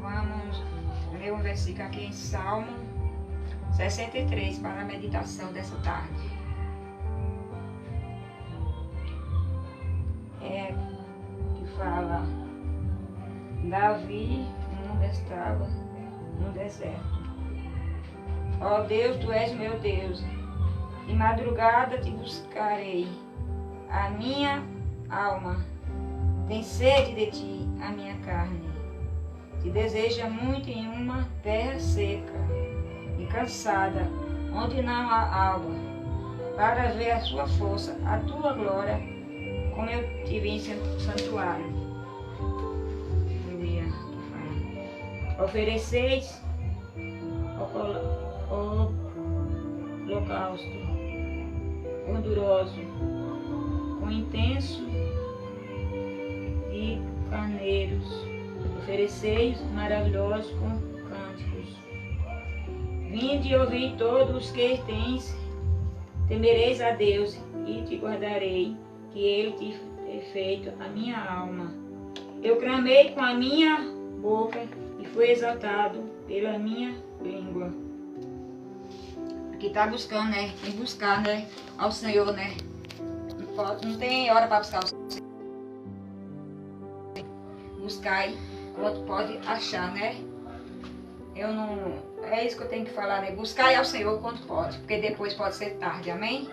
Vamos ler um versículo aqui em Salmo 63 para a meditação dessa tarde. Que fala: Davi nunca estava no deserto. Ó Deus, tu és meu Deus, de madrugada te buscarei. A minha alma tem sede de ti, a minha carne te deseja muito em uma terra seca e cansada, onde não há água, para ver a sua força, a tua glória, como eu te vi em santuário. Aleluia. Ofereceis holocausto gorduroso, com intenso e carneiros, ofereceis maravilhosos com cânticos. Vinde e ouvi todos os que tens, temereis a Deus e te guardarei, que Ele te tem feito a minha alma. Eu clamei com a minha boca e fui exaltado pela minha língua. Aqui está buscando, né? Tem que buscar, né? Ao Senhor, né? Não tem hora para buscar o Senhor. Buscar quanto pode achar, né? Eu não... É isso que eu tenho que falar, né? Buscar ao Senhor quanto pode, porque depois pode ser tarde, amém?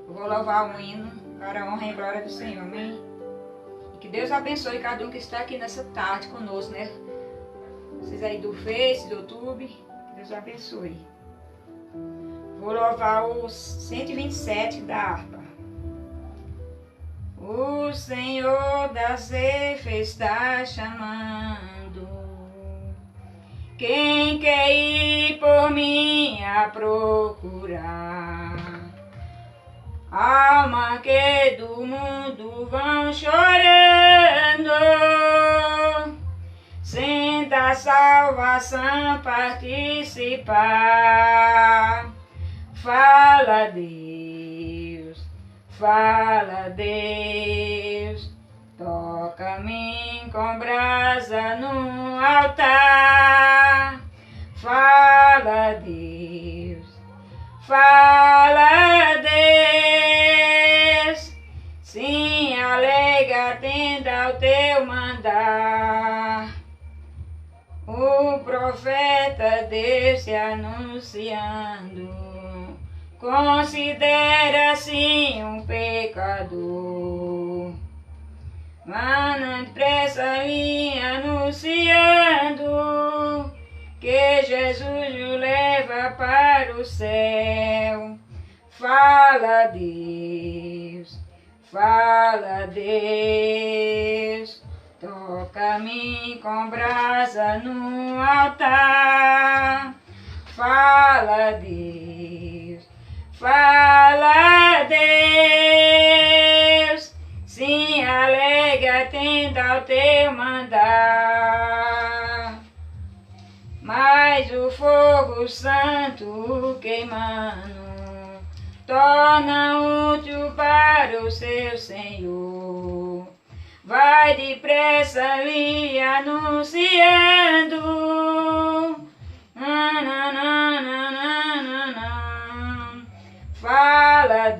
Eu vou louvar um hino para a honra e glória do Senhor, amém? E que Deus abençoe cada um que está aqui nessa tarde conosco, né? Vocês aí do Face, do YouTube, que Deus abençoe. Vou louvar o 127 da harpa. O Senhor da cefa está chamando. Quem quer ir por mim a procurar? Alma que do mundo vão chorando, sem da salvação participar. Fala Deus, toca-me com brasa no altar. Fala Deus, sim, alega, atenda ao teu mandar. O profeta Deus se anunciando, considera assim um pecador. Manda depressa vir anunciando que Jesus o leva para o céu. Fala Deus, toca-me com brasa no altar. Fala Deus, sim, alega, atenda ao teu mandar. Mas o fogo santo queimando torna útil para o seu Senhor. Vai depressa ali anunciando. Fala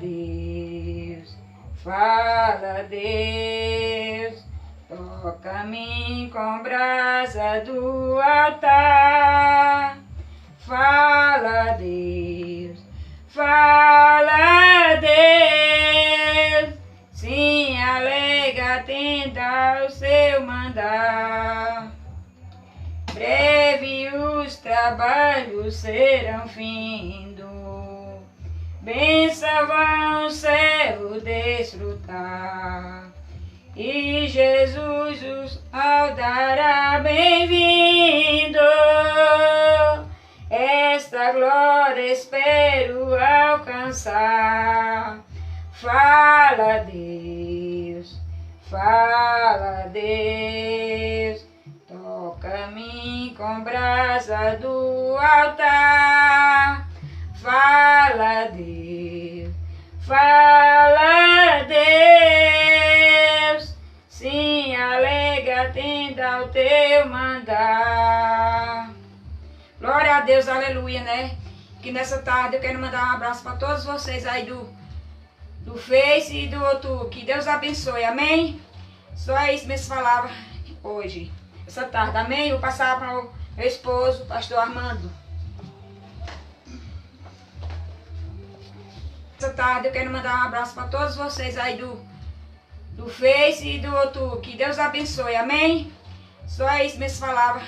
Deus, toca-me com brasa do altar. Fala Deus, sim, alega, atenda ao seu mandar. Breve os trabalhos serão findo, bênção vão o servo desfrutar, e Jesus os dará bem-vindo. Esta glória espero alcançar. Fala Deus, toca-me com brasa do altar. Fala Deus, for teu mandar. Glória a Deus, aleluia, né? Que nessa tarde eu quero mandar um abraço para todos vocês aí do Face e do YouTube. Que Deus abençoe, amém? Só isso mesmo falava hoje, essa tarde, amém? Eu vou passar para o meu esposo, pastor Armando. Essa tarde eu quero mandar um abraço para todos vocês aí do Face e do YouTube. Que Deus abençoe, amém? Só isso mesmo falava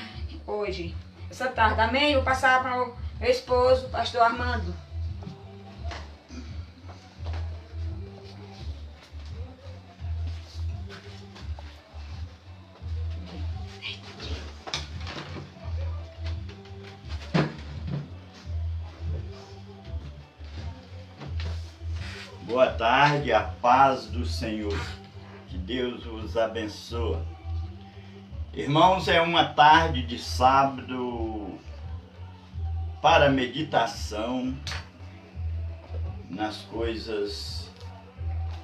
hoje, essa tarde, amém? Eu vou passar para o meu esposo, pastor Armando. Boa tarde, a paz do Senhor. Que Deus os abençoe. Irmãos, é uma tarde de sábado para meditação nas coisas,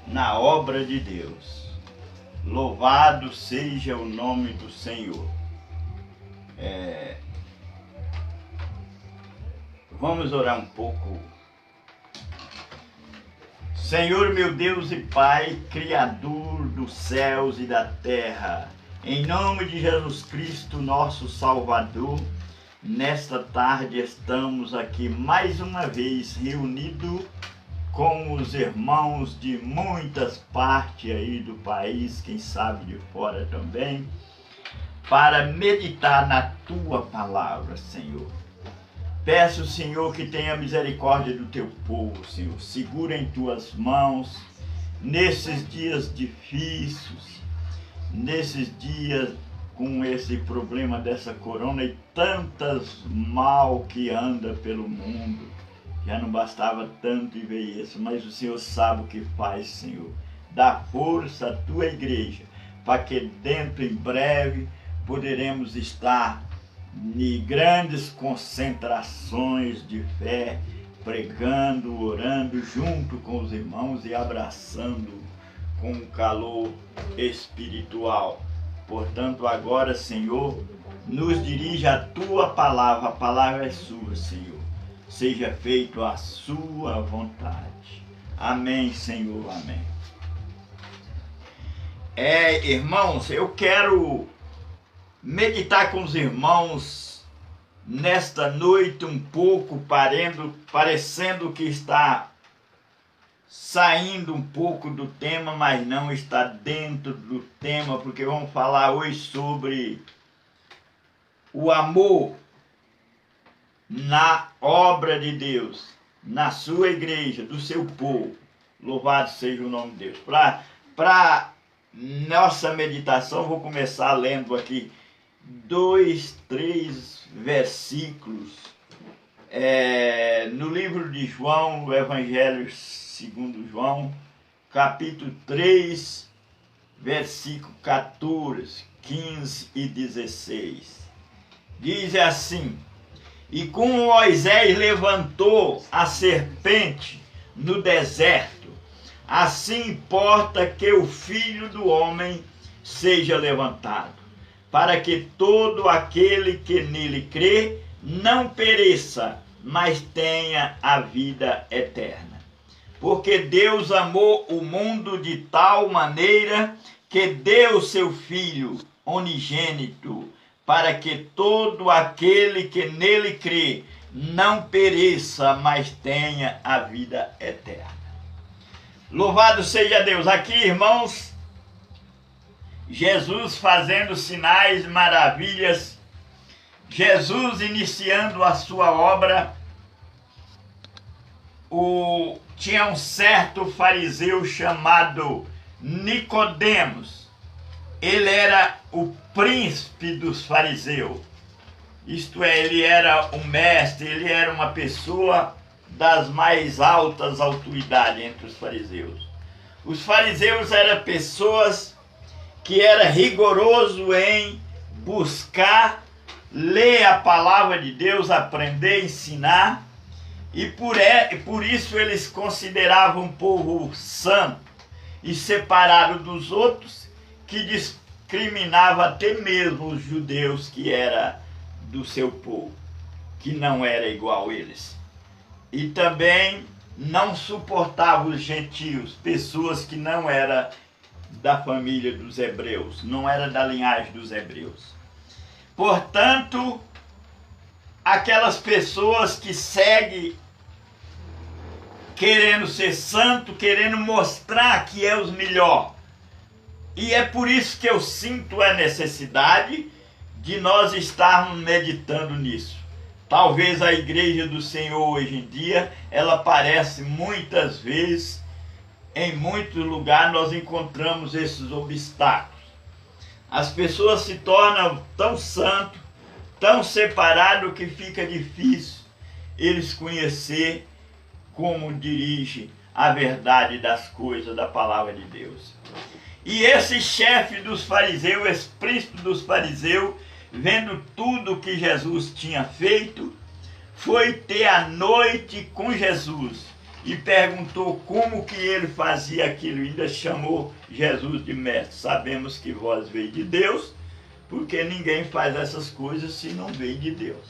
na obra de Deus. Louvado seja o nome do Senhor. Vamos orar um pouco. Senhor, meu Deus e Pai, Criador dos céus e da terra, em nome de Jesus Cristo, nosso Salvador, nesta tarde estamos aqui mais uma vez reunidos com os irmãos de muitas partes aí do país, quem sabe de fora também, para meditar na Tua palavra, Senhor. Peço, Senhor, que tenha misericórdia do Teu povo, Senhor. Segura em Tuas mãos, nesses dias difíceis, nesses dias com esse problema dessa corona e tantas mal que anda pelo mundo. Já não bastava tanto ver isso, mas o Senhor sabe o que faz, Senhor. Dá força à Tua igreja, para que dentro em breve poderemos estar em grandes concentrações de fé, pregando, orando junto com os irmãos e abraçando com um calor espiritual. Portanto, agora, Senhor, nos dirige a Tua palavra, a palavra é Sua, Senhor. Seja feito a Sua vontade. Amém, Senhor, amém. Irmãos, eu quero meditar com os irmãos nesta noite um pouco, parecendo que está saindo um pouco do tema, mas não está dentro do tema, porque vamos falar hoje sobre o amor na obra de Deus, na sua igreja, do seu povo. Louvado seja o nome de Deus. Para nossa meditação, vou começar lendo aqui 3 versículos no livro de João, no Evangelho segundo João, capítulo 3, versículo 14, 15 e 16. Diz assim: e como Moisés levantou a serpente no deserto, assim importa que o Filho do Homem seja levantado, para que todo aquele que nele crê não pereça, mas tenha a vida eterna. Porque Deus amou o mundo de tal maneira que deu seu Filho unigênito, para que todo aquele que nele crê não pereça, mas tenha a vida eterna. Louvado seja Deus. Aqui, irmãos, Jesus fazendo sinais, maravilhas, Jesus iniciando a sua obra. Tinha um certo fariseu chamado Nicodemos. Ele era o príncipe dos fariseus. Isto é, ele era um mestre, ele era uma pessoa das mais altas autoridades entre os fariseus. Os fariseus eram pessoas que era rigoroso em buscar, ler a palavra de Deus, aprender, ensinar, e por isso eles consideravam um povo santo e separado dos outros, que discriminava até mesmo os judeus que era do seu povo, que não era igual a eles. E também não suportava os gentios, pessoas que não eram da família dos hebreus, não era da linhagem dos hebreus. Portanto, aquelas pessoas que seguem querendo ser santo, querendo mostrar que é os melhor. E é por isso que eu sinto a necessidade de nós estarmos meditando nisso. Talvez a igreja do Senhor hoje em dia, ela parece muitas vezes, em muitos lugares nós encontramos esses obstáculos. As pessoas se tornam tão santos, tão separados que fica difícil eles conhecer como dirige a verdade das coisas da palavra de Deus. E esse chefe dos fariseus, esse príncipe dos fariseus, vendo tudo que Jesus tinha feito, foi ter a noite com Jesus e perguntou como que ele fazia aquilo. Ainda chamou Jesus de mestre. Sabemos que vós veio de Deus, porque ninguém faz essas coisas se não veio de Deus.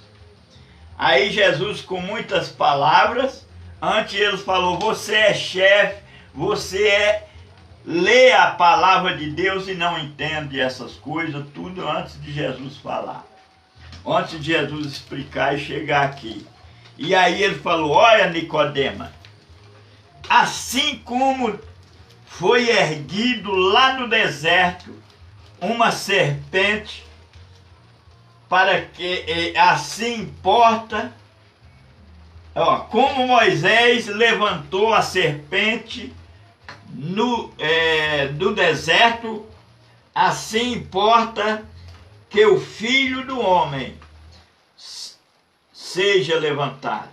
Aí Jesus, com muitas palavras, antes ele falou: você é chefe, você lê a palavra de Deus e não entende essas coisas, tudo antes de Jesus falar. Antes de Jesus explicar e chegar aqui. E aí ele falou: olha, Nicodemo, assim como foi erguido lá no deserto uma serpente, para que assim importa, como Moisés levantou a serpente do deserto, assim importa que o Filho do Homem seja levantado,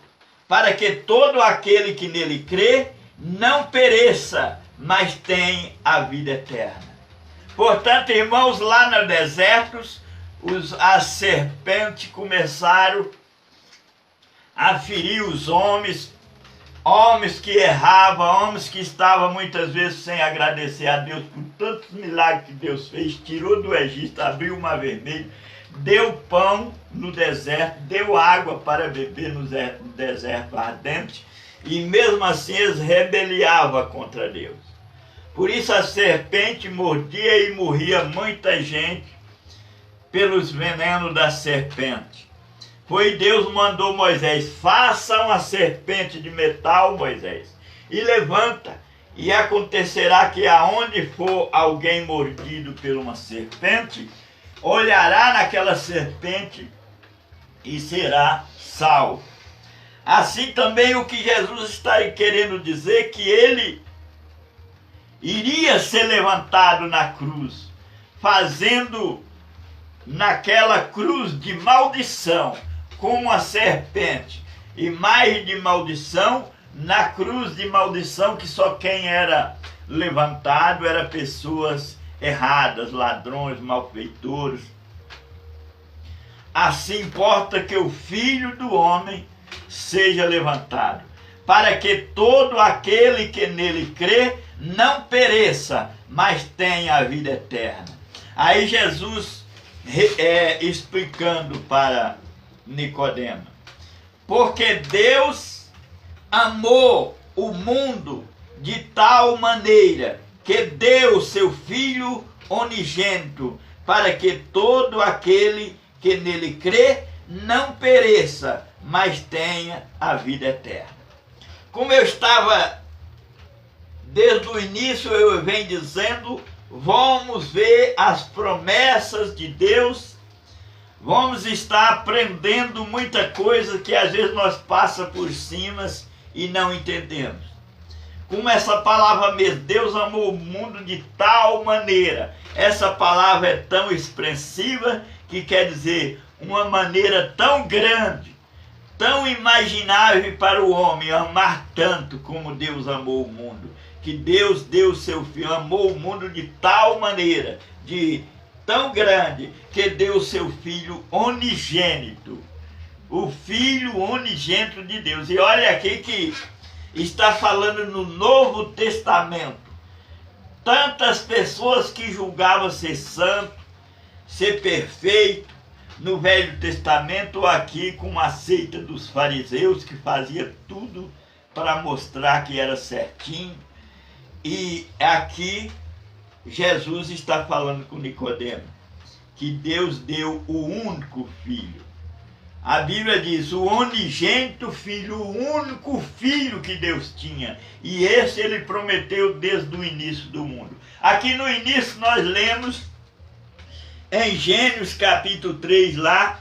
para que todo aquele que nele crê não pereça, mas tenha a vida eterna. Portanto, irmãos, lá no deserto, as serpentes começaram a ferir os homens que erravam, homens que estavam muitas vezes sem agradecer a Deus por tantos milagres que Deus fez, tirou do Egito, abriu o Mar Vermelho, deu pão no deserto, deu água para beber no deserto ardente, e mesmo assim eles rebeliavam contra Deus. Por isso a serpente mordia e morria muita gente pelos venenos da serpente. Foi Deus mandou Moisés: faça uma serpente de metal, Moisés, e levanta, e acontecerá que aonde for alguém mordido por uma serpente, olhará naquela serpente e será salvo. Assim também o que Jesus está querendo dizer, que ele iria ser levantado na cruz, fazendo naquela cruz de maldição, como a serpente, e mais de maldição, na cruz de maldição, que só quem era levantado eram pessoas erradas, ladrões, malfeitores. Assim importa que o Filho do Homem seja levantado, para que todo aquele que nele crê não pereça, mas tenha a vida eterna. Aí Jesus explicando para Nicodemo: porque Deus amou o mundo de tal maneira que deu seu Filho unigênito, para que todo aquele que nele crê não pereça, mas tenha a vida eterna. Como eu estava desde o início, eu venho dizendo, vamos ver as promessas de Deus, vamos estar aprendendo muita coisa que às vezes nós passa por cima e não entendemos. Como essa palavra mesmo, Deus amou o mundo de tal maneira. Essa palavra é tão expressiva que quer dizer uma maneira tão grande, tão imaginável para o homem amar tanto como Deus amou o mundo. Que Deus deu seu Filho, amou o mundo de tal maneira, tão grande, que deu seu Filho unigênito. O Filho unigênito de Deus. E olha aqui que está falando no Novo Testamento. Tantas pessoas que julgavam ser santo, ser perfeito, no Velho Testamento ou aqui com a seita dos fariseus que fazia tudo para mostrar que era certinho. E aqui Jesus está falando com Nicodemo que Deus deu o único filho. A Bíblia diz o unigênito filho, o único filho que Deus tinha. E esse ele prometeu desde o início do mundo. Aqui no início nós lemos em Gênesis capítulo 3 lá,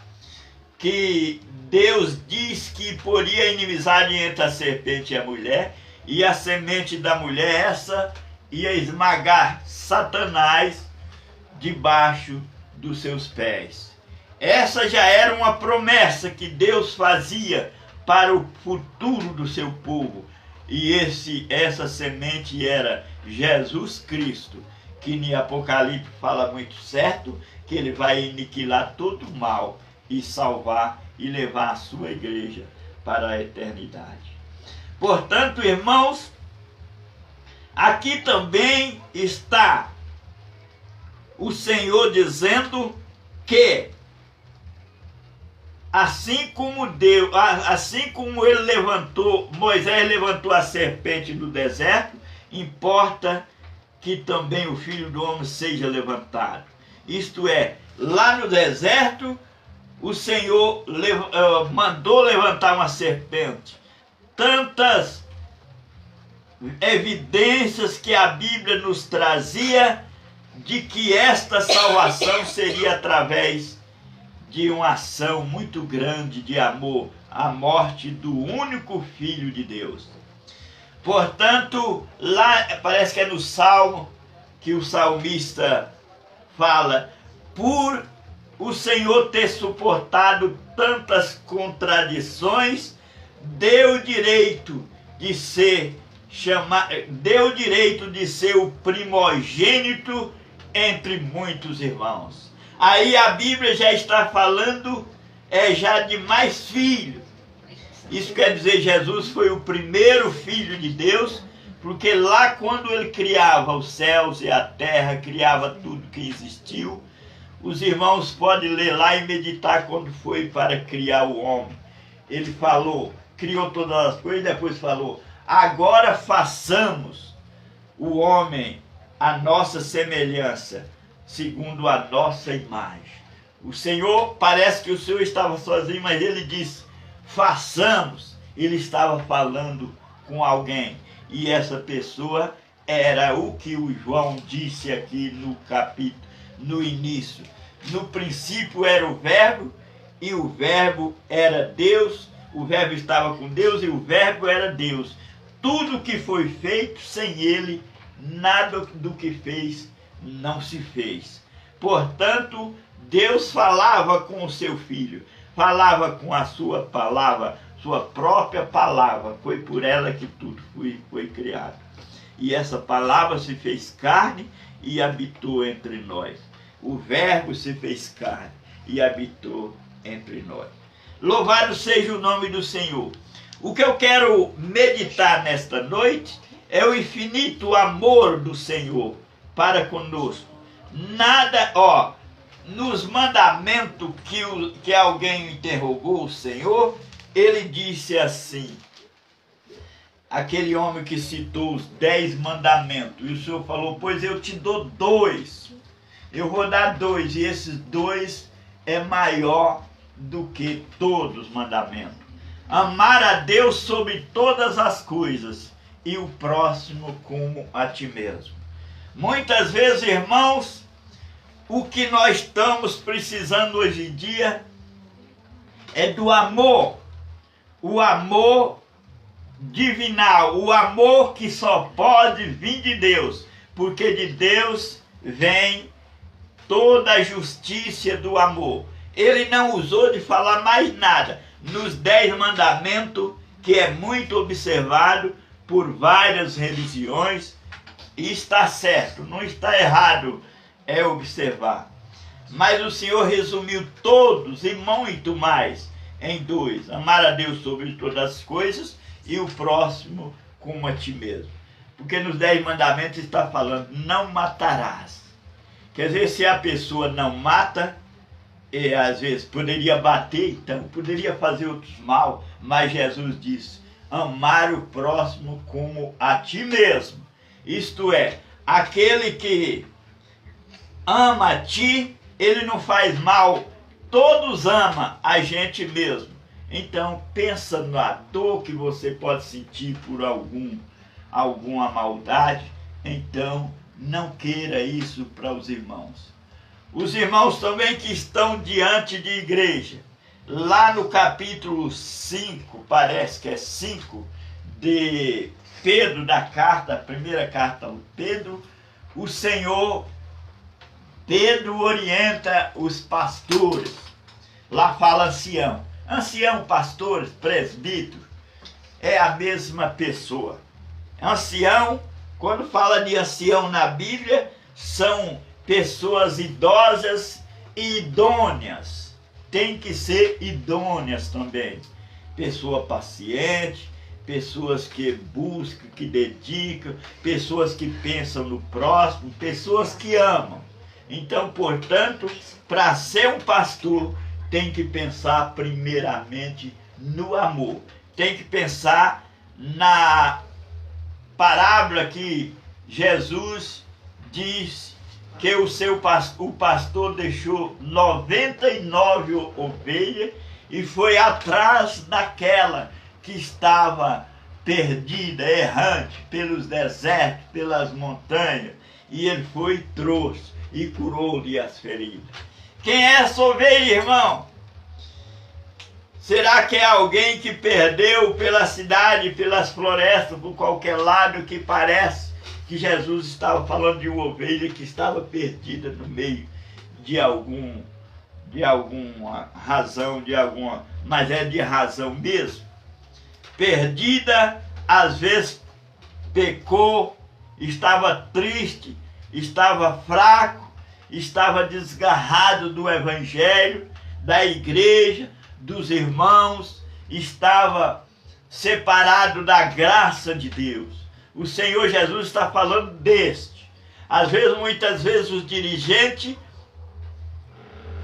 que Deus diz que poria inimizade entre a serpente e a mulher, e a semente da mulher essa ia esmagar Satanás debaixo dos seus pés. Essa já era uma promessa que Deus fazia para o futuro do seu povo. E essa semente era Jesus Cristo, que em Apocalipse fala muito certo, que ele vai aniquilar todo o mal e salvar e levar a sua igreja para a eternidade. Portanto, irmãos, aqui também está o Senhor dizendo que assim como ele levantou, Moisés levantou a serpente no deserto, importa que também o Filho do Homem seja levantado. Isto é, lá no deserto, o Senhor mandou levantar uma serpente. Tantas evidências que a Bíblia nos trazia de que esta salvação seria através de uma ação muito grande de amor, a morte do único Filho de Deus. Portanto, lá parece que é no Salmo que o salmista fala, por o Senhor ter suportado tantas contradições, deu direito de ser o primogênito entre muitos irmãos. Aí a Bíblia já está falando já de mais filhos. Isso quer dizer, Jesus foi o primeiro filho de Deus, porque lá quando ele criava os céus e a terra, criava tudo que existiu, os irmãos podem ler lá e meditar quando foi para criar o homem. Ele falou, criou todas as coisas e depois falou, agora façamos o homem a nossa semelhança, segundo a nossa imagem. O Senhor, parece que o Senhor estava sozinho, mas ele disse, façamos. Ele estava falando com alguém. E essa pessoa era o que o João disse aqui no capítulo, no início. No princípio era o Verbo, e o Verbo era Deus. O Verbo estava com Deus, e o Verbo era Deus. Tudo que foi feito sem ele, nada do que fez não se fez. Portanto, Deus falava com o seu Filho, falava com a sua palavra, sua própria palavra. Foi por ela que tudo foi criado. E essa palavra se fez carne e habitou entre nós. O Verbo se fez carne e habitou entre nós. Louvado seja o nome do Senhor. O que eu quero meditar nesta noite é o infinito amor do Senhor para conosco. Nada, nos mandamentos que alguém interrogou o Senhor, ele disse assim, aquele homem que citou os 10 mandamentos, e o Senhor falou, pois eu te dou 2, eu vou dar 2, e esses 2 é maior do que todos os mandamentos. Amar a Deus sobre todas as coisas, e o próximo como a ti mesmo. Muitas vezes, irmãos, o que nós estamos precisando hoje em dia é do amor. O amor divinal, o amor que só pode vir de Deus, porque de Deus vem toda a justiça do amor. Ele não usou de falar mais nada. Nos 10 mandamentos, que é muito observado por várias religiões, e está certo, não está errado observar. Mas o Senhor resumiu todos e muito mais em 2. Amar a Deus sobre todas as coisas e o próximo como a ti mesmo. Porque nos 10 mandamentos está falando, não matarás. Quer dizer, se a pessoa não mata, às vezes poderia bater, então poderia fazer outros mal, mas Jesus disse, amar o próximo como a ti mesmo. Isto é, aquele que ama a ti, ele não faz mal, todos amam a gente mesmo. Então pensa na dor que você pode sentir por alguma maldade, então não queira isso para os irmãos. Os irmãos também que estão diante de igreja, lá no capítulo 5, parece que é 5, de Pedro, da carta, a primeira carta ao Pedro, o Senhor, Pedro orienta os pastores, lá fala ancião. Ancião, pastores, presbíteros, é a mesma pessoa. Ancião, quando fala de ancião na Bíblia, são pessoas idosas e idôneas. Tem que ser idôneas também. Pessoa paciente, pessoas que buscam, que dedicam, pessoas que pensam no próximo, pessoas que amam. Então, portanto, para ser um pastor, tem que pensar primeiramente no amor. Tem que pensar na parábola que Jesus diz que o pastor deixou 99 ovelhas e foi atrás daquela que estava perdida, errante, pelos desertos, pelas montanhas. E ele foi e trouxe e curou-lhe as feridas. Quem é essa ovelha, irmão? Será que é alguém que perdeu pela cidade, pelas florestas, por qualquer lado, que parece que Jesus estava falando de uma ovelha que estava perdida no meio de alguma razão, mas é de razão mesmo. Perdida, às vezes pecou, estava triste, estava fraco, estava desgarrado do evangelho, da igreja, dos irmãos, estava separado da graça de Deus. O Senhor Jesus está falando deste. Muitas vezes os dirigentes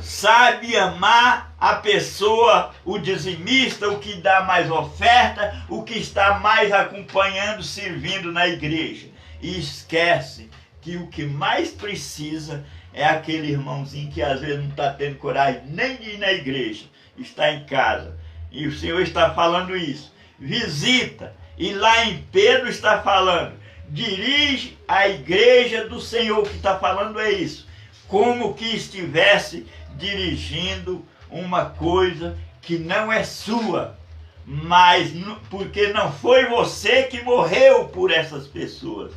sabem amar a pessoa, o dizimista, o que dá mais oferta, o que está mais acompanhando, servindo na igreja. E esquece que o que mais precisa é aquele irmãozinho que às vezes não está tendo coragem nem de ir na igreja, está em casa. E o Senhor está falando isso. Visita. E lá em Pedro está falando, dirige a igreja do Senhor. O que está falando é isso. Como que estivesse dirigindo uma coisa que não é sua. Mas porque não foi você que morreu por essas pessoas.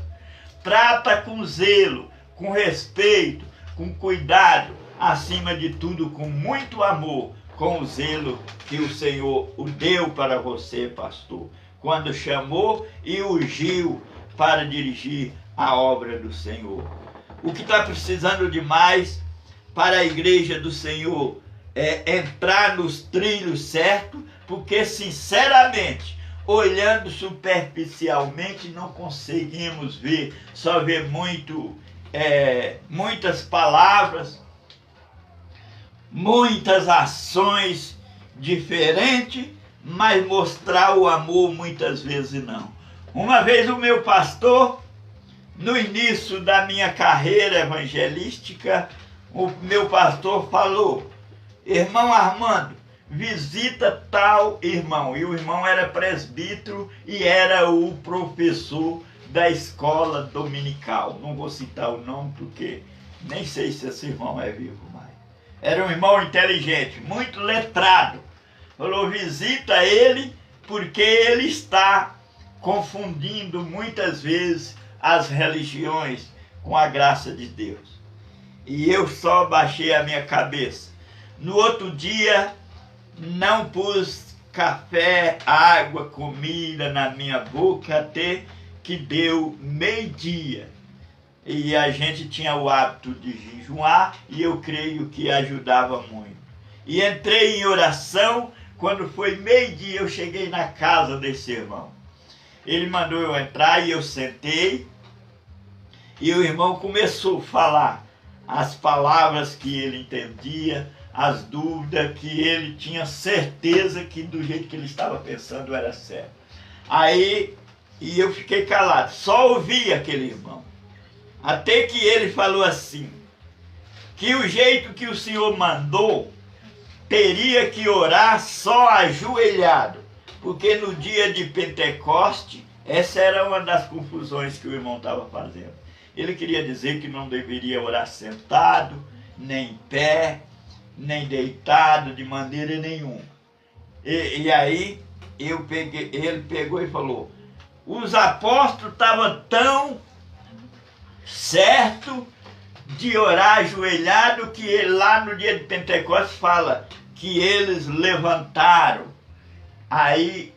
Trata com zelo, com respeito, com cuidado, acima de tudo com muito amor, com o zelo que o Senhor o deu para você, pastor, quando chamou e ungiu para dirigir a obra do Senhor. O que está precisando demais para a igreja do Senhor é entrar nos trilhos certos, porque sinceramente, olhando superficialmente, não conseguimos ver, só ver muitas palavras, muitas ações diferentes, mas mostrar o amor muitas vezes não. Uma vez o meu pastor, no início da minha carreira evangelística, o meu pastor falou, irmão Armando, visita tal irmão. E o irmão era presbítero e era o professor da escola dominical. Não vou citar o nome porque nem sei se esse irmão é vivo mais. Era um irmão inteligente, muito letrado. Falou, visita ele porque ele está confundindo muitas vezes as religiões com a graça de Deus. E eu só baixei a minha cabeça. No outro dia, não pus café, água, comida na minha boca até que deu meio-dia. E a gente tinha o hábito de jejuar e eu creio que ajudava muito. E entrei em oração, quando foi meio-dia eu cheguei na casa desse irmão. Ele mandou eu entrar e eu sentei. E o irmão começou a falar as palavras que ele entendia, as dúvidas que ele tinha certeza que do jeito que ele estava pensando era certo. Aí, e eu fiquei calado, só ouvi aquele irmão. Até que ele falou assim, que o jeito que o Senhor mandou, teria que orar só ajoelhado. Porque no dia de Pentecoste, essa era uma das confusões que o irmão estava fazendo. Ele queria dizer que não deveria orar sentado, nem em pé, nem deitado, de maneira nenhuma. E aí ele pegou e falou, os apóstolos estavam tão certo de orar ajoelhado que ele, lá no dia de Pentecostes fala que eles levantaram. Aí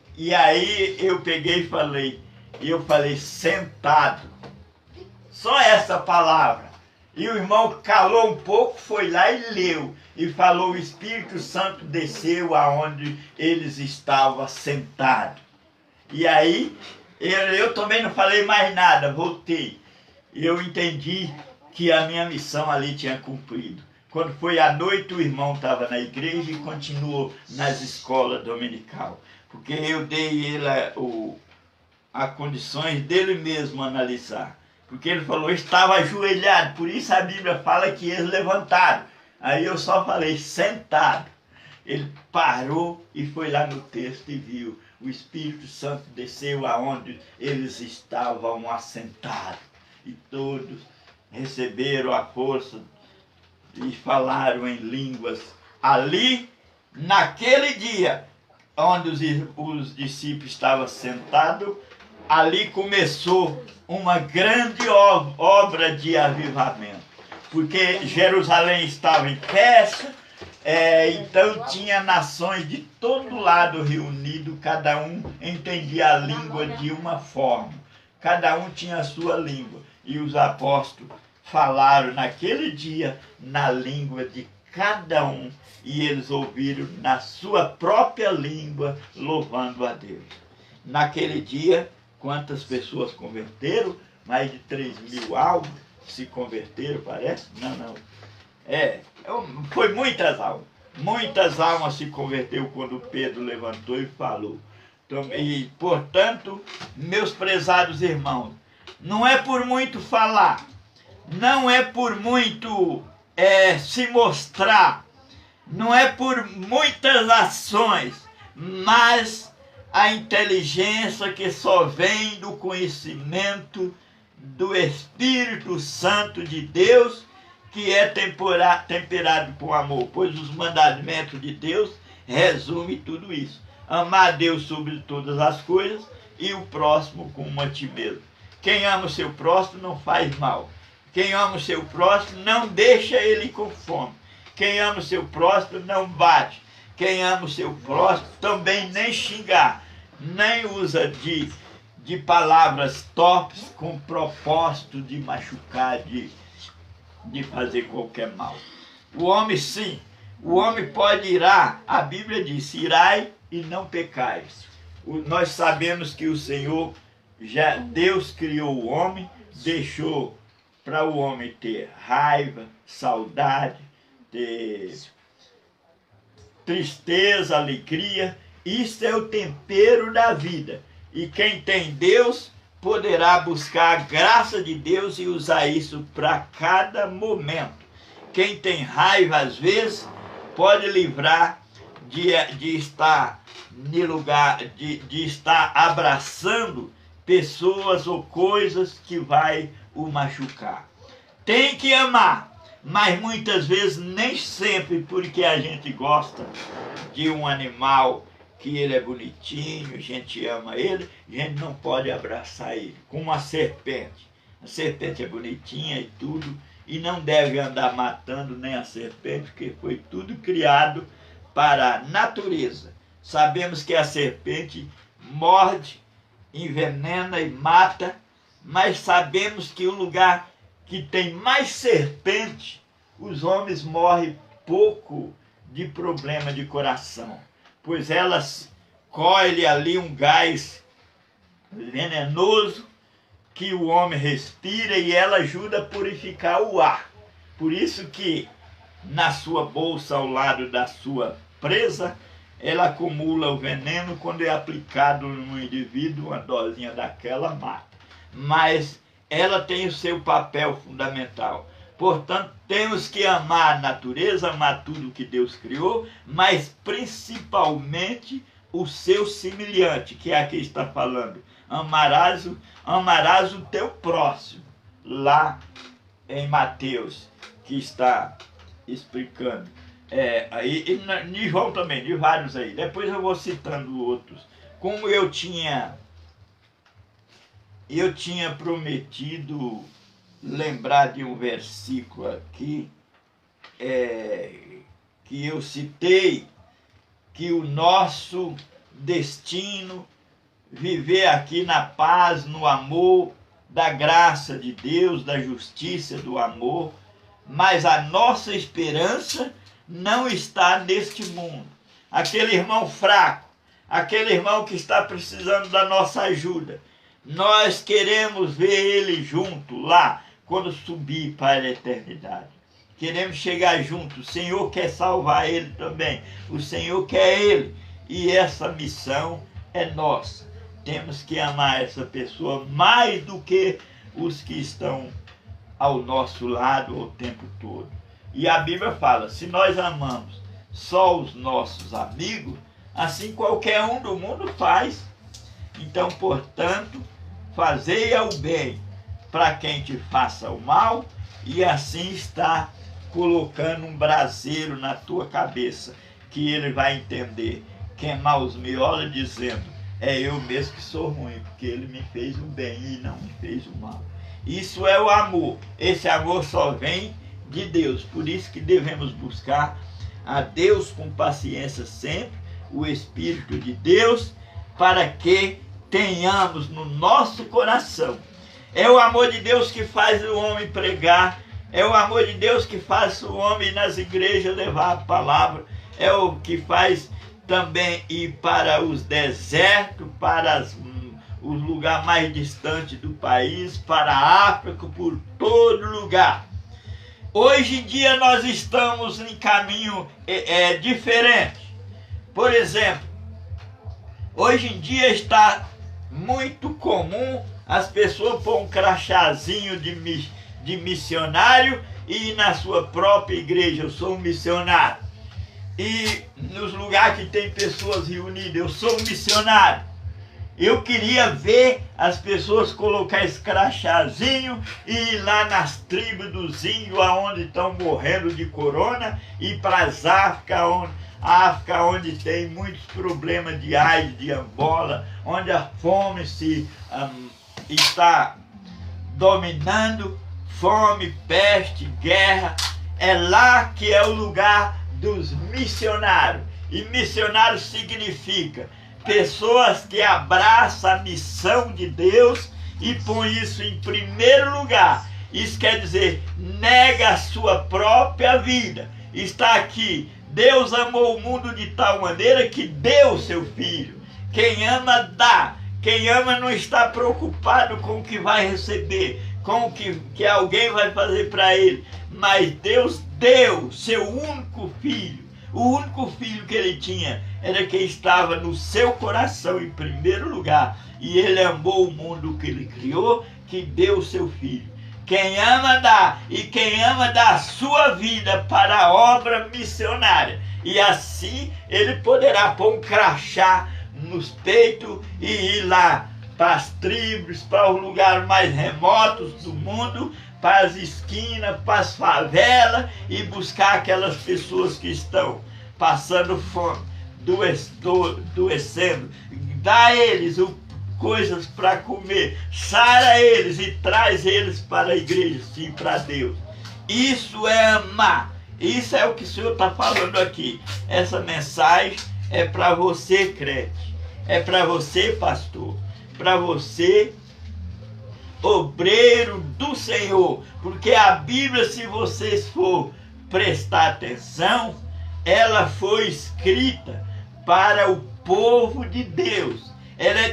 eu peguei e falei sentado. Só essa palavra. E o irmão calou um pouco, foi lá e leu. E falou, o Espírito Santo desceu aonde eles estavam sentados. E aí, eu também não falei mais nada, voltei. E eu entendi que a minha missão ali tinha cumprido. Quando foi à noite, o irmão estava na igreja e continuou nas escolas dominical. Porque eu dei ele a condições dele mesmo analisar. Porque ele falou, estava ajoelhado, por isso a Bíblia fala que eles levantaram. Aí eu só falei, sentado. Ele parou e foi lá no texto e viu. O Espírito Santo desceu aonde eles estavam assentados. E todos receberam a força e falaram em línguas. Ali, naquele dia, onde os discípulos estavam sentados, ali começou uma grande obra de avivamento. Porque Jerusalém estava em festa, então tinha nações de todo lado reunido, cada um entendia a língua de uma forma. Cada um tinha a sua língua. E os apóstolos falaram naquele dia na língua de cada um. E eles ouviram na sua própria língua, louvando a Deus. Naquele dia, quantas pessoas converteram? Mais de 3.000 almas se converteram, parece? Não. Foi muitas almas. Muitas almas se converteram quando Pedro levantou e falou. E, portanto, meus prezados irmãos, não é por muito falar, não é por muito se mostrar, não é por muitas ações, mas a inteligência que só vem do conhecimento do Espírito Santo de Deus, que é temperado com amor, pois os mandamentos de Deus resumem tudo isso. Amar a Deus sobre todas as coisas e o próximo como a ti mesmo. Quem ama o seu próximo não faz mal. Quem ama o seu próximo não deixa ele com fome. Quem ama o seu próximo não bate. Quem ama o seu próximo também nem xingar, nem usa de palavras torpes com propósito de machucar, de fazer qualquer mal. O homem sim, o homem pode irar, a Bíblia diz, irai e não pecais. Nós sabemos que o Senhor, Deus criou o homem, deixou para o homem ter raiva, saudade, ter tristeza, alegria. Isso é o tempero da vida. E quem tem Deus poderá buscar a graça de Deus e usar isso para cada momento. Quem tem raiva, às vezes, pode livrar de estar no lugar, de estar abraçando pessoas ou coisas que vai o machucar. Tem que amar, mas muitas vezes nem sempre porque a gente gosta de um animal que ele é bonitinho, a gente ama ele, a gente não pode abraçar ele, como uma serpente. A serpente é bonitinha e tudo, e não deve andar matando nem a serpente, porque foi tudo criado para a natureza. Sabemos que a serpente morde, envenena e mata, mas sabemos que o lugar que tem mais serpente, os homens morrem pouco de problema de coração, pois elas colhem ali um gás venenoso que o homem respira e ela ajuda a purificar o ar. Por isso que na sua bolsa ao lado da sua presa, ela acumula o veneno. Quando é aplicado no indivíduo, uma dosinha daquela mata. Mas ela tem o seu papel fundamental. Portanto, temos que amar a natureza, amar tudo que Deus criou, mas principalmente o seu semelhante, que aqui está falando. Amarás o teu próximo, lá em Mateus, que está explicando. Aí, de João também, de vários aí. Depois eu vou citando outros. Como eu tinha prometido lembrar de um versículo aqui, que eu citei, que o nosso destino, viver aqui na paz, no amor, da graça de Deus, da justiça, do amor, mas a nossa esperança não está neste mundo. Aquele irmão fraco, aquele irmão que está precisando da nossa ajuda, nós queremos ver ele junto lá, quando subir para a eternidade. Queremos chegar junto. O Senhor quer salvar ele também. O Senhor quer ele. E essa missão é nossa. Temos que amar essa pessoa mais do que os que estão ao nosso lado o tempo todo. E a Bíblia fala, se nós amamos só os nossos amigos, assim qualquer um do mundo faz. Então, portanto, fazei o bem para quem te faça o mal, e assim está colocando um braseiro na tua cabeça, que ele vai entender, queimar os miolos dizendo, é eu mesmo que sou ruim, porque ele me fez o bem e não me fez o mal. Isso é o amor. Esse amor só vem de Deus. Por isso que devemos buscar a Deus com paciência sempre, o Espírito de Deus, para que tenhamos no nosso coração. É o amor de Deus que faz o homem pregar, é o amor de Deus que faz o homem ir nas igrejas levar a palavra, é o que faz também ir para os desertos, para os lugares mais distantes do país, para a África, por todo lugar. Hoje em dia nós estamos em caminho diferente. Por exemplo, hoje em dia está muito comum as pessoas pôr um crachazinho de missionário e ir na sua própria igreja, eu sou um missionário. E nos lugares que tem pessoas reunidas, eu sou um missionário. Eu queria ver as pessoas colocar esse crachazinho e ir lá nas tribos dos índios, onde estão morrendo de corona, e para as África, onde tem muitos problemas de AIDS, de Angola, onde a fome está dominando, fome, peste, guerra. É lá que é o lugar dos missionários. E missionário significa pessoas que abraçam a missão de Deus e põem isso em primeiro lugar. Isso quer dizer, nega a sua própria vida. Está aqui, Deus amou o mundo de tal maneira que deu seu Filho. Quem ama, dá. Quem ama não está preocupado com o que vai receber, com o que alguém vai fazer para ele. Mas Deus deu seu único Filho. O único filho que ele tinha era quem estava no seu coração em primeiro lugar. E ele amou o mundo que ele criou, que deu o seu Filho. Quem ama dá, e quem ama dá a sua vida para a obra missionária. E assim ele poderá pôr um crachá nos peitos e ir lá para as tribos, para os lugares mais remotos do mundo, para as esquinas, para as favelas, e buscar aquelas pessoas que estão passando fome, adoecendo. Dá a eles coisas para comer, sara eles e traz eles para a igreja, sim, para Deus. Isso é amar. Isso é o que o Senhor está falando aqui. Essa mensagem é para você, crente. É para você, pastor. Para você, obreiro do Senhor. Porque a Bíblia, se vocês for prestar atenção, ela foi escrita para o povo de Deus. Ela é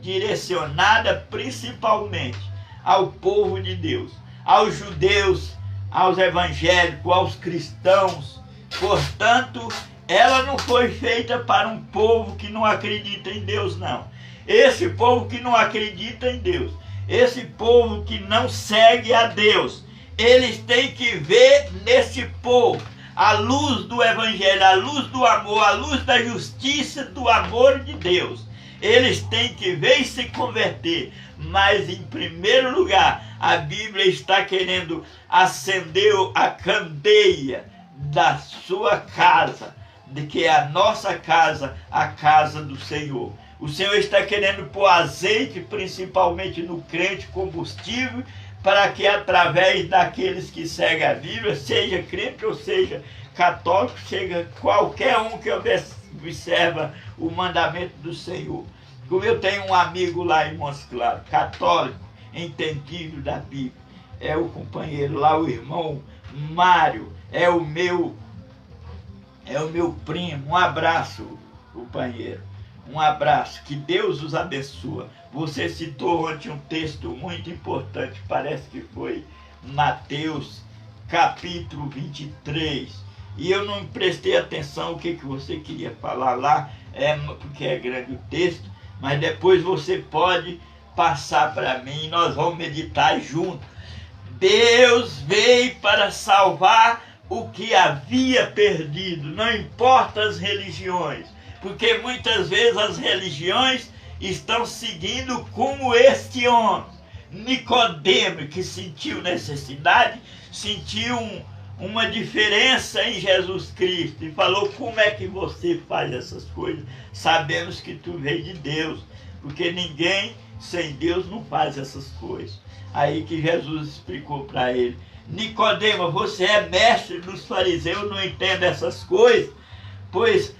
direcionada principalmente ao povo de Deus, aos judeus, aos evangélicos, aos cristãos. Portanto, ela não foi feita para um povo que não acredita em Deus, não. Esse povo que não acredita em Deus, esse povo que não segue a Deus, eles têm que ver nesse povo a luz do evangelho, a luz do amor, a luz da justiça, do amor de Deus. Eles têm que ver e se converter. Mas, em primeiro lugar, a Bíblia está querendo acender a candeia da sua casa, de que é a nossa casa, a casa do Senhor. O Senhor está querendo pôr azeite, principalmente no crente, combustível, para que através daqueles que seguem a Bíblia, seja crente ou seja católico, seja qualquer um que observa o mandamento do Senhor. Como eu tenho um amigo lá em Montes Claros, católico, entendido da Bíblia, é o companheiro lá, o irmão Mário, é o meu primo. Um abraço, companheiro, um abraço, que Deus os abençoe. Você citou ontem um texto muito importante, parece que foi Mateus capítulo 23, e eu não prestei atenção o que você queria falar lá, porque é grande o texto, mas depois você pode passar para mim e nós vamos meditar juntos. Deus veio para salvar o que havia perdido, não importa as religiões, porque muitas vezes as religiões estão seguindo como este homem, Nicodemo, que sentiu necessidade, sentiu uma diferença em Jesus Cristo e falou: como é que você faz essas coisas? Sabemos que tu veio de Deus, porque ninguém sem Deus não faz essas coisas. Aí que Jesus explicou para ele: Nicodemo, você é mestre dos fariseus, não entende essas coisas? Pois,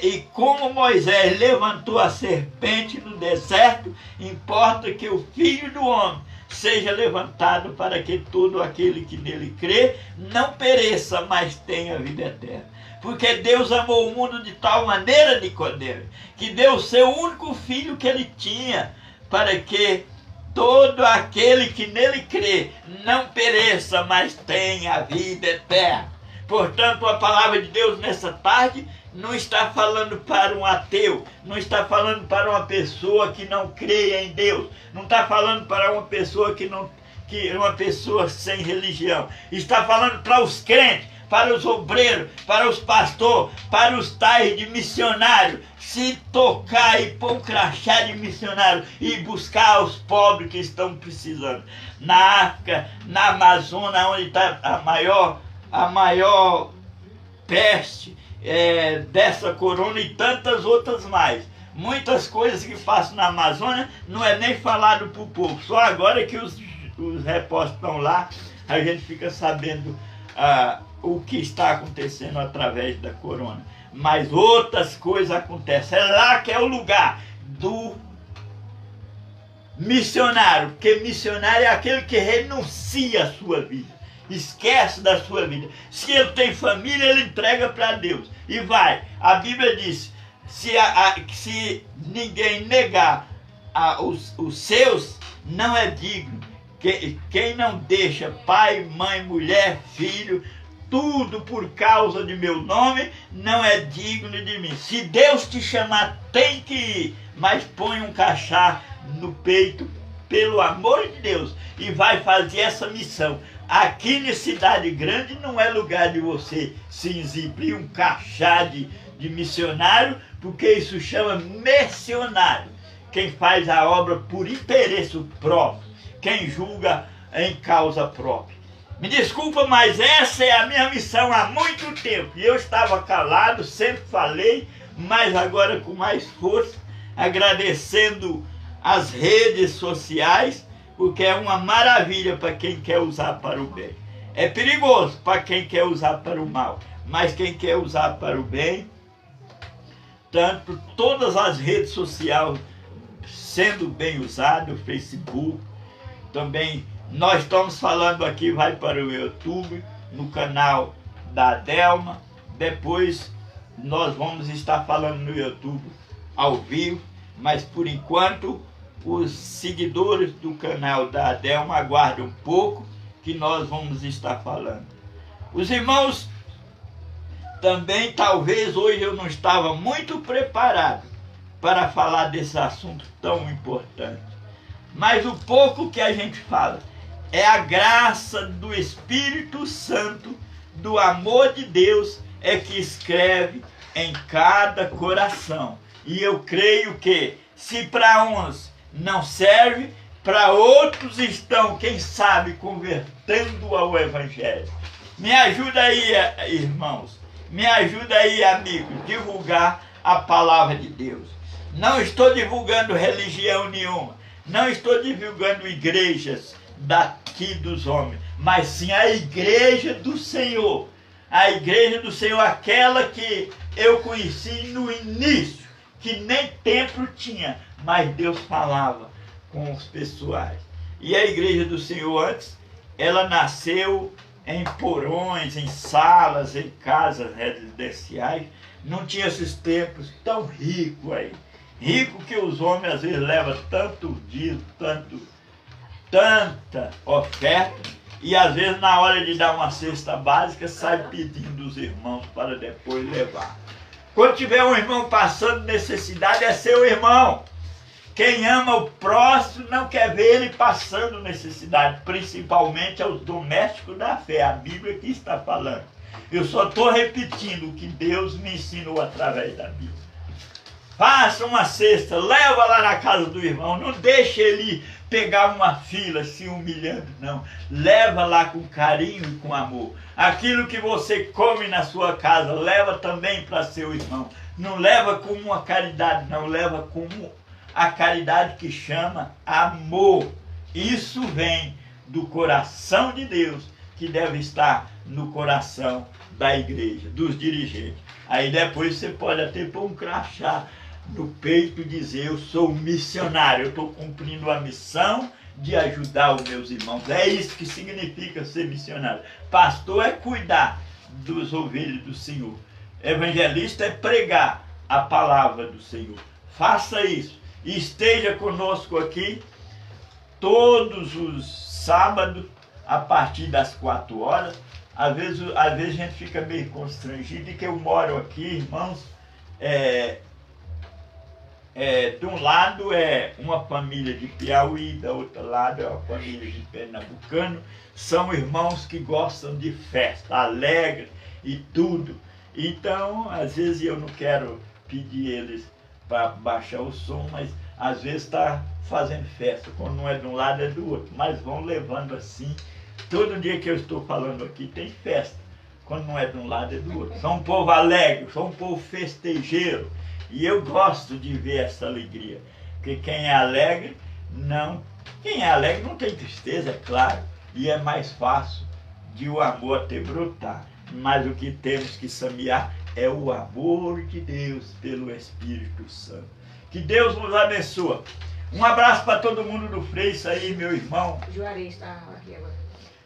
e como Moisés levantou a serpente no deserto, importa que o Filho do Homem seja levantado para que todo aquele que nele crê não pereça, mas tenha vida eterna. Porque Deus amou o mundo de tal maneira, Nicodemo, que deu o seu único filho que ele tinha, para que todo aquele que nele crê não pereça, mas tenha a vida eterna. Portanto, a palavra de Deus nessa tarde não está falando para um ateu, não está falando para uma pessoa que não crê em Deus, não está falando para uma pessoa uma pessoa sem religião. Está falando para os crentes, para os obreiros, para os pastores, para os tais de missionários, se tocar e pôr um crachá de missionário e buscar os pobres que estão precisando. Na África, na Amazônia, onde está a maior peste dessa corona e tantas outras mais. Muitas coisas que passam na Amazônia não é nem falado para o povo. Só agora que os repórteres estão lá, a gente fica sabendo o que está acontecendo através da corona. Mas outras coisas acontecem. É lá que é o lugar do missionário, porque missionário é aquele que renuncia à sua vida, esquece da sua vida. Se ele tem família, ele entrega para Deus e vai. A Bíblia diz: se ninguém negar os seus, não é digno. Quem não deixa pai, mãe, mulher, filho, tudo por causa de meu nome, não é digno de mim. Se Deus te chamar, tem que ir, mas põe um crachá no peito, pelo amor de Deus, e vai fazer essa missão. Aqui na cidade grande não é lugar de você se exibir um crachá de missionário, porque isso chama missionário. Quem faz a obra por interesse próprio, quem julga em causa própria. Me desculpa, mas essa é a minha missão há muito tempo. E eu estava calado, sempre falei, mas agora com mais força, agradecendo as redes sociais, porque é uma maravilha para quem quer usar para o bem. É perigoso para quem quer usar para o mal, mas quem quer usar para o bem, tanto todas as redes sociais sendo bem usadas, o Facebook, também nós estamos falando aqui, vai para o YouTube, no canal da Delma, depois nós vamos estar falando no YouTube ao vivo, mas por enquanto os seguidores do canal da Adelma aguardem um pouco que nós vamos estar falando. Os irmãos, também talvez hoje eu não estava muito preparado para falar desse assunto tão importante, mas o pouco que a gente fala é a graça do Espírito Santo, do amor de Deus, é que escreve em cada coração. E eu creio que, se para uns não serve, para outros estão, quem sabe, convertendo ao Evangelho. Me ajuda aí, irmãos, me ajuda aí, amigos, divulgar a palavra de Deus. Não estou divulgando religião nenhuma, não estou divulgando igrejas daqui dos homens, mas sim a igreja do Senhor. A igreja do Senhor, aquela que eu conheci no início, que nem templo tinha, mas Deus falava com os pessoais. E a igreja do Senhor antes, ela nasceu em porões, em salas, em casas residenciais. Não tinha esses templos tão ricos aí. Rico que os homens às vezes levam tanto dia, tanta oferta, e às vezes na hora de dar uma cesta básica sai pedindo dos irmãos para depois levar. Quando tiver um irmão passando necessidade, é seu irmão. Quem ama o próximo não quer ver ele passando necessidade, principalmente aos domésticos da fé. A Bíblia que está falando. Eu só estou repetindo o que Deus me ensinou através da Bíblia. Faça uma cesta, leva lá na casa do irmão, não deixe ele pegar uma fila se humilhando, não. Leva lá com carinho e com amor. Aquilo que você come na sua casa, leva também para seu irmão. Não leva como uma caridade, não, leva como a caridade que chama amor. Isso vem do coração de Deus, que deve estar no coração da igreja, dos dirigentes. Aí depois você pode até pôr um crachá no peito e dizer: eu sou missionário, eu estou cumprindo a missão de ajudar os meus irmãos. É isso que significa ser missionário. Pastor é cuidar dos ovelhas do Senhor. Evangelista é pregar a palavra do Senhor. Faça isso. E esteja conosco aqui todos os sábados a partir das 4 horas. Às vezes a gente fica meio constrangido de que eu moro aqui, irmãos. De um lado é uma família de Piauí, do outro lado é uma família de pernambucano. São irmãos que gostam de festa, alegre e tudo. Então, às vezes eu não quero pedir eles para baixar o som, mas às vezes está fazendo festa. Quando não é de um lado, é do outro. Mas vão levando assim. Todo dia que eu estou falando aqui tem festa. Quando não é de um lado, é do outro. São um povo alegre, são um povo festejeiro. E eu gosto de ver essa alegria. Porque quem é alegre não tem tristeza, é claro. E é mais fácil de o amor até brotar. Mas o que temos que semear é o amor de Deus pelo Espírito Santo. Que Deus nos abençoe. Um abraço para todo mundo do Freixo aí, meu irmão. Juarez está aqui agora.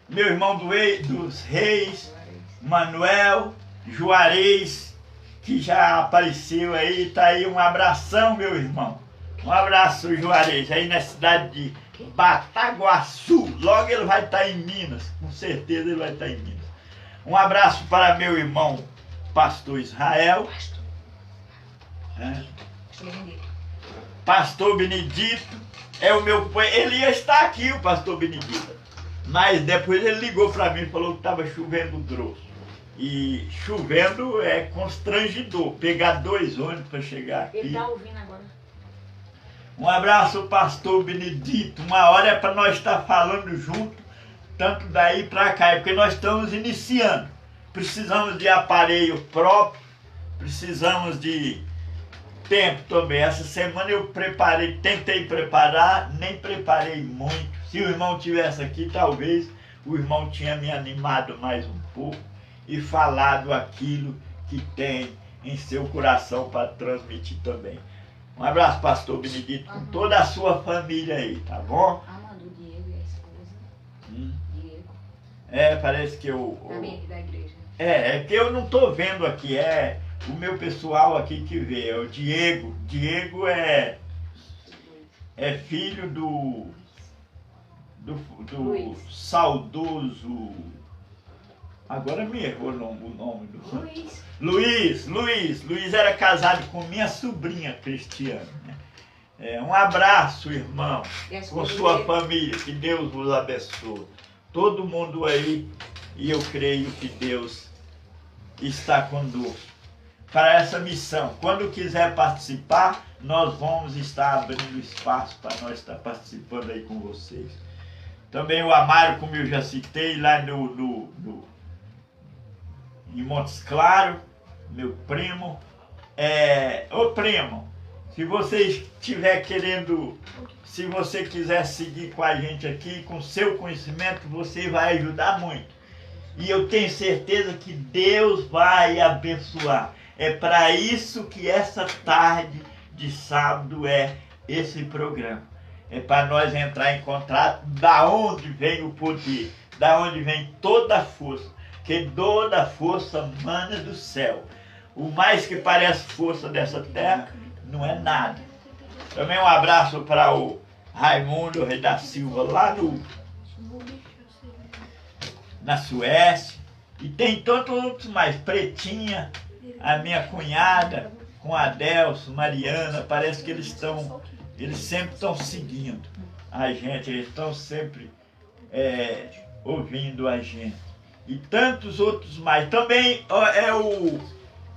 Meu irmão dos Reis, Manuel, Juarez, que já apareceu aí, tá aí. Um abração, meu irmão. Um abraço, Juarez, aí na cidade de Bataguaçu. Logo ele vai estar em Minas, com certeza ele vai estar em Minas. Um abraço para meu irmão, Pastor Israel. Pastor Benedito. Ele ia estar aqui, o Pastor Benedito. Mas depois ele ligou para mim e falou que estava chovendo grosso. E chovendo é constrangedor. Pegar 2 ônibus para chegar aqui. Ele está ouvindo agora. Um abraço, Pastor Benedito. Uma hora é para nós estar falando junto, tanto daí para cá, porque nós estamos iniciando. Precisamos de aparelho próprio, precisamos de tempo também. Essa semana eu tentei preparar, nem preparei muito. Se o irmão tivesse aqui, talvez o irmão tinha me animado mais um pouco e falado aquilo que tem em seu coração para transmitir também. Um abraço, Pastor Benedito, com toda a sua família aí, tá bom? Amando Diego e a esposa. Diego. Parece que eu... Também aqui da igreja. É que eu não estou vendo aqui, é o meu pessoal aqui que vê, é o Diego. Diego é é filho do Luiz. saudoso. Agora me errou o nome do Luiz. Luiz era casado com minha sobrinha Cristiana. Né? Um abraço, irmão, com sua família, que Deus vos abençoe. Todo mundo aí, e eu creio que Deus está conosco para essa missão. Quando quiser participar, nós vamos estar abrindo espaço para nós estar participando aí com vocês. Também o Amário, como eu já citei, lá em Montes Claros, meu primo. Ô primo, se você estiver querendo, se você quiser seguir com a gente aqui, com seu conhecimento, você vai ajudar muito. E eu tenho certeza que Deus vai abençoar. É para isso que essa tarde de sábado é esse programa. É para nós entrar em contato da onde vem o poder, da onde vem toda a força. Que toda a força mana do céu. O mais que parece força dessa terra não é nada. Também um abraço para o Raimundo Rei da Silva, lá na Suécia. E tem tantos outros mais. Pretinha, a minha cunhada, com a Adelso, Mariana, parece que eles sempre estão seguindo a gente, eles estão sempre ouvindo a gente. E tantos outros mais. Também é o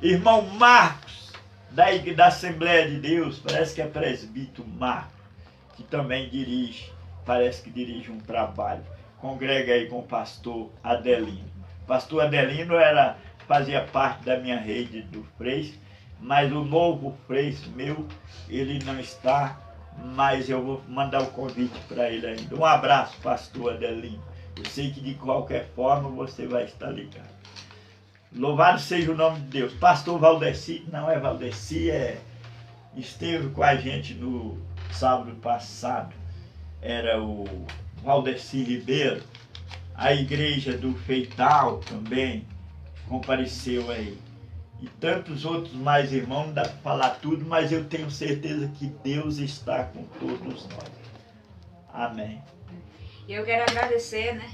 irmão Marcos, da Assembleia de Deus, parece que é presbítero Marcos, que também parece que dirige um trabalho. Congrega aí com o pastor Adelino. O pastor Adelino fazia parte da minha rede do Freis, mas o novo Freis meu, ele não está, mas eu vou mandar o convite para ele ainda. Um abraço, pastor Adelino. Eu sei que de qualquer forma você vai estar ligado. Louvado seja o nome de Deus. Pastor Valdeci, não é Valdeci, esteve com a gente no sábado passado. Era o Valdeci Ribeiro. A igreja do Feital também compareceu aí. E tantos outros mais irmãos, não dá para falar tudo, mas eu tenho certeza que Deus está com todos nós. Amém. Eu quero agradecer, né,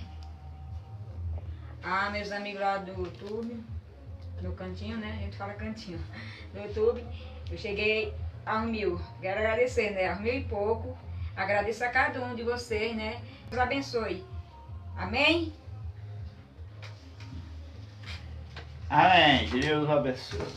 a meus amigos lá do YouTube, no cantinho, né, a gente fala cantinho, no YouTube. Eu cheguei a 1.000, quero agradecer, né, a 1.000 e pouco. Agradeço a cada um de vocês, né, Deus abençoe. Amém? Amém, Deus abençoe.